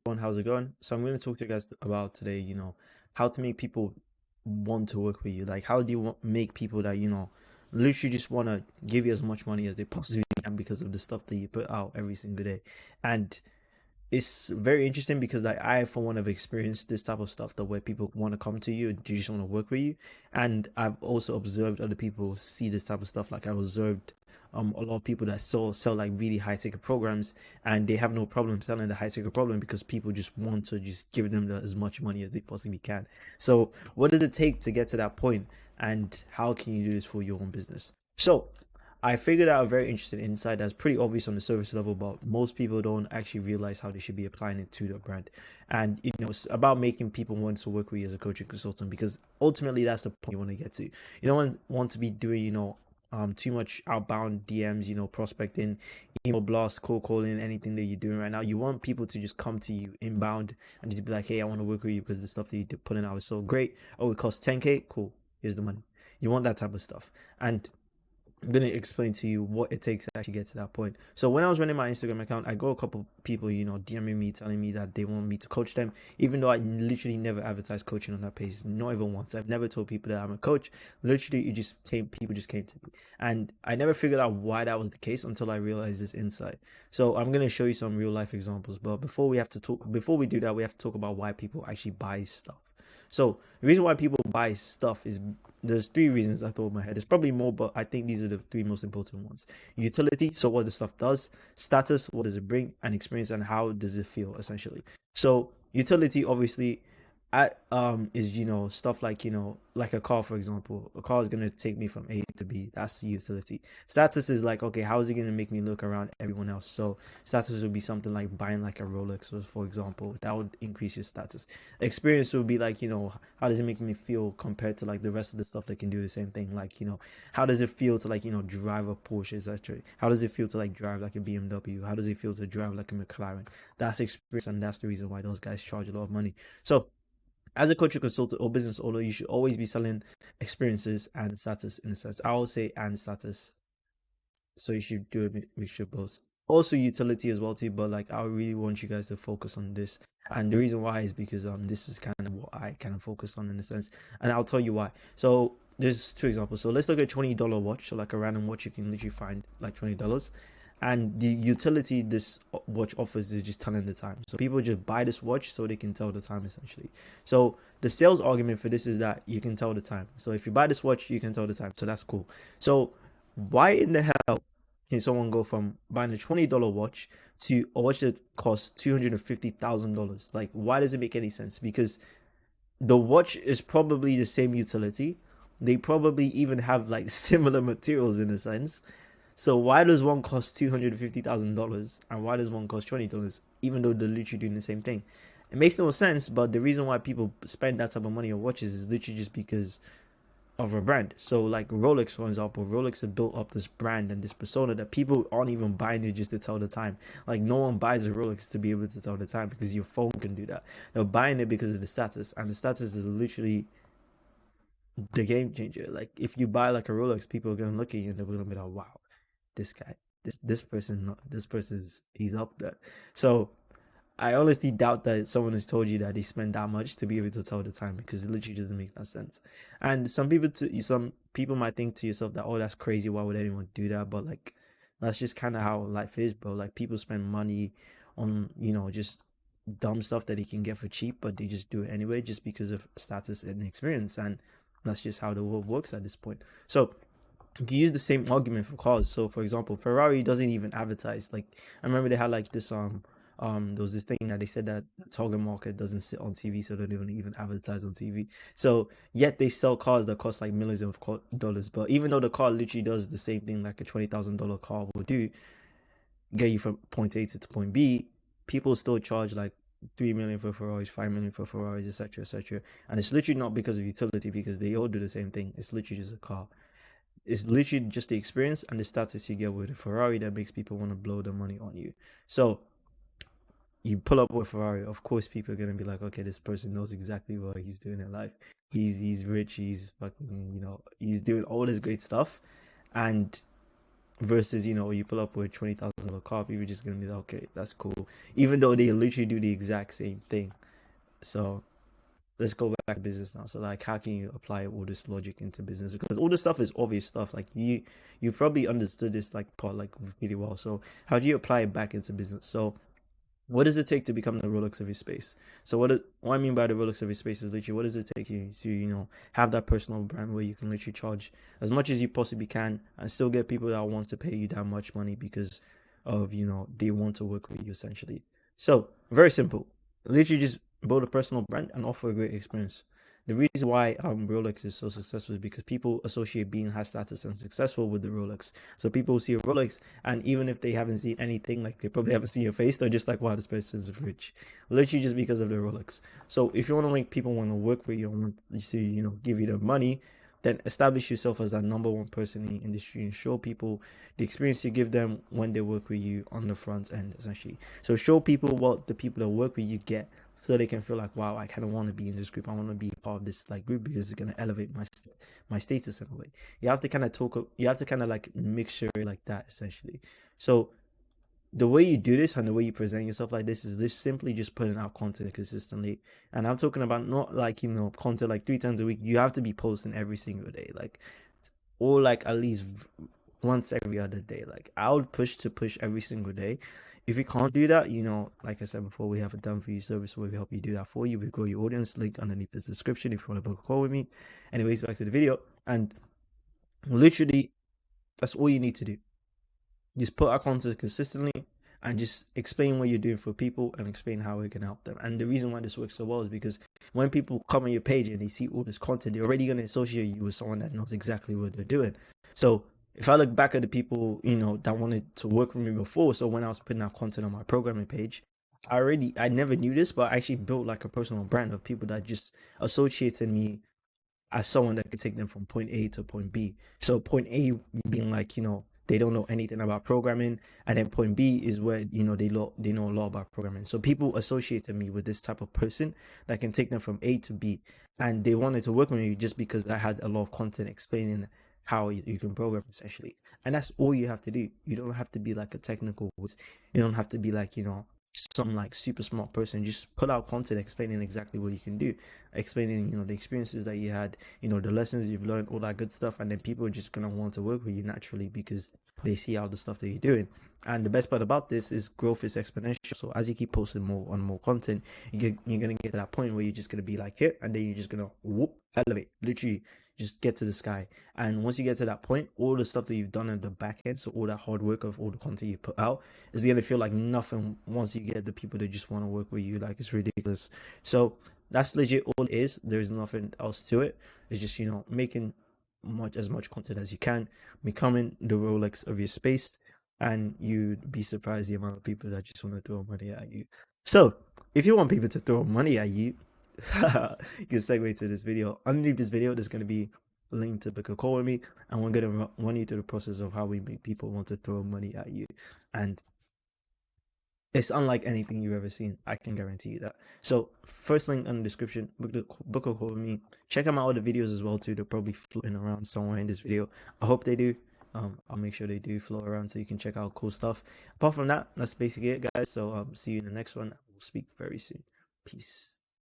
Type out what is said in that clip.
everyone, how's it going? So I'm going to talk to you guys about today, how to make people want to work with you. Like, how do you make people that, literally just want to give you as much money as they possibly can because of the stuff that you put out every single day. And it's very interesting because like I for one have experienced this type of stuff that where people want to come to you and just want to work with you, and I've also observed other people see this type of stuff. Like I've observed a lot of people that sell like really high ticket programs, and they have no problem selling the high ticket program because people just want to just give them as much money as they possibly can. So what does it take to get to that point, and how can you do this for your own business? So I figured out a very interesting insight that's pretty obvious on the surface level, but most people don't actually realize how they should be applying it to their brand. And it's about making people want to work with you as a coaching consultant, because ultimately that's the point you want to get to. You don't want to be doing, too much outbound DMs, prospecting, email blasts, cold calling, anything that you're doing right now. You want people to just come to you inbound and to be like, hey, I want to work with you because the stuff that you're putting out is so great. Oh, it costs 10K. Cool. Here's the money. You want that type of stuff. And I'm gonna explain to you what it takes to actually get to that point. So when I was running my Instagram account, I got a couple people, DMing me, telling me that they want me to coach them, even though I literally never advertised coaching on that page, not even once. I've never told people that I'm a coach. Literally, people just came to me, and I never figured out why that was the case until I realized this insight. So I'm gonna show you some real life examples, but before we do that, we have to talk about why people actually buy stuff. So the reason why people buy stuff is there's three reasons I thought in my head. There's probably more, but I think these are the three most important ones. Utility, so what the stuff does. Status, what does it bring, and experience, and how does it feel essentially. So utility, obviously, is stuff like like a car, for example. A car is gonna take me from A to B. That's the utility. Status is like, okay, how is it gonna make me look around everyone else? So status would be something like buying like a Rolex, for example. That would increase your status. Experience would be like, how does it make me feel compared to like the rest of the stuff that can do the same thing? Like, how does it feel to like, drive a Porsche, etc. How does it feel to like drive like a BMW? How does it feel to drive like a McLaren? That's experience, and that's the reason why those guys charge a lot of money. So as a coaching consultant or business owner, you should always be selling experiences and status in a sense. I will say and status. So you should do a mixture of both. Also utility as well too, but like I really want you guys to focus on this. And the reason why is because this is kind of what I kind of focus on in a sense. And I'll tell you why. So there's two examples. So let's look at $20 watch. So like a random watch you can literally find like $20. And the utility this watch offers is just telling the time. So people just buy this watch so they can tell the time essentially. So the sales argument for this is that you can tell the time. So if you buy this watch, you can tell the time. So that's cool. So why in the hell can someone go from buying a $20 watch to a watch that costs $250,000? Like, why does it make any sense? Because the watch is probably the same utility. They probably even have like similar materials in a sense. So why does one cost $250,000 and why does one cost $20, even though they're literally doing the same thing? It makes no sense. But the reason why people spend that type of money on watches is literally just because of a brand. So like Rolex, for example, Rolex have built up this brand and this persona that people aren't even buying it just to tell the time. Like no one buys a Rolex to be able to tell the time because your phone can do that. They're buying it because of the status, and the status is literally the game changer. Like if you buy like a Rolex, people are gonna look at you and they're gonna be like, wow, this guy, this person's he's up there. So I honestly doubt that someone has told you that they spend that much to be able to tell the time, because it literally doesn't make that sense. And some people might think to yourself that, oh, that's crazy. Why would anyone do that? But like, that's just kind of how life is, bro. Like people spend money on just dumb stuff that they can get for cheap, but they just do it anyway just because of status and experience. And that's just how the world works at this point. So you can use the same argument for cars. So for example, Ferrari doesn't even advertise. Like I remember they had like this there was this thing that they said that the target market doesn't sit on TV, so they don't even advertise on TV. So yet they sell cars that cost like millions of dollars. But even though the car literally does the same thing like a $20,000 car will do, get you from point A to point B, people still charge like 3 million for Ferraris, 5 million for Ferraris, etc., etc. And it's literally not because of utility, because they all do the same thing. It's literally just a car. It's literally just the experience and the status you get with a Ferrari that makes people want to blow their money on you. So you pull up with Ferrari, of course people are gonna be like, okay, this person knows exactly what he's doing in life. He's rich, he's fucking, he's doing all this great stuff. And versus, you know, you pull up with $20,000 car, people just gonna be like, okay, that's cool, even though they literally do the exact same thing. So let's go back to business now. So like, how can you apply all this logic into business? Because all this stuff is obvious stuff. Like you probably understood this like part like really well. So how do you apply it back into business? So what does it take to become the Rolex of your space? So what I mean by the Rolex of your space is literally, what does it take you to, you know, have that personal brand where you can literally charge as much as you possibly can and still get people that want to pay you that much money because of, you know, they want to work with you essentially. So very simple. Literally just build a personal brand and offer a great experience. The reason why Rolex is so successful is because people associate being high status and successful with the Rolex. So people see a Rolex, and even if they haven't seen anything, like they probably haven't seen your face, they're just like, wow, this person is rich. Literally just because of the Rolex. So if you want to make people want to work with you and want to see, you know, give you the money, then establish yourself as that number one person in the industry and show people the experience you give them when they work with you on the front end, essentially. So show people what the people that work with you get, so they can feel like, wow, I kind of want to be in this group. I want to be part of this like group because it's gonna elevate my status in a way. You have to kind of talk. You have to kind of like make sure like that essentially. So the way you do this and the way you present yourself like this is just simply just putting out content consistently. And I'm talking about not like, you know, content like 3 times a week. You have to be posting every single day, like, or like at least once every other day. Like I would push every single day. If you can't do that, you know, like I said before, we have a done for you service where we help you do that for you. We grow your audience. Link underneath this description if you want to book a call with me. Anyways, back to the video. And literally, that's all you need to do. Just put out content consistently and just explain what you're doing for people and explain how we can help them. And the reason why this works so well is because when people come on your page and they see all this content, they're already going to associate you with someone that knows exactly what they're doing. So if I look back at the people, you know, that wanted to work with me before, so when I was putting out content on my programming page, I never knew this, but I actually built like a personal brand of people that just associated me as someone that could take them from point A to point B. So point A being like, you know, they don't know anything about programming, and then point B is where, you know, they know a lot about programming. So people associated me with this type of person that can take them from A to B, and they wanted to work with me just because I had a lot of content explaining how you can program essentially. And that's all you have to do. You don't have to be like a technical, you don't have to be like, you know, some like super smart person. Just put out content explaining exactly what you can do, explaining, you know, the experiences that you had, you know, the lessons you've learned, all that good stuff. And then people are just gonna want to work with you naturally because they see all the stuff that you're doing. And the best part about this is growth is exponential. So as you keep posting more content, you're gonna get to that point where you're just gonna be like here, and then you're just gonna whoop, elevate, literally just get to the sky. And once you get to that point, all the stuff that you've done in the back end, so all that hard work of all the content you put out, is gonna feel like nothing once you get the people that just want to work with you. Like it's ridiculous. So that's legit all it is. There's nothing else to it. It's just, you know, making as much content as you can, becoming the Rolex of your space, and you'd be surprised the amount of people that just want to throw money at you. So if you want people to throw money at you, you can segue to this video. Underneath this video, there's going to be a link to book a call with me, and we're going to run you through the process of how we make people want to throw money at you. And it's unlike anything you've ever seen. I can guarantee you that. So first link in the description, book a call with me. Check out my other videos as well too. They're probably floating around somewhere in this video. I hope they do. I'll make sure they do float around so you can check out cool stuff. Apart from that, that's basically it, guys. So see you in the next one. We'll speak very soon. Peace.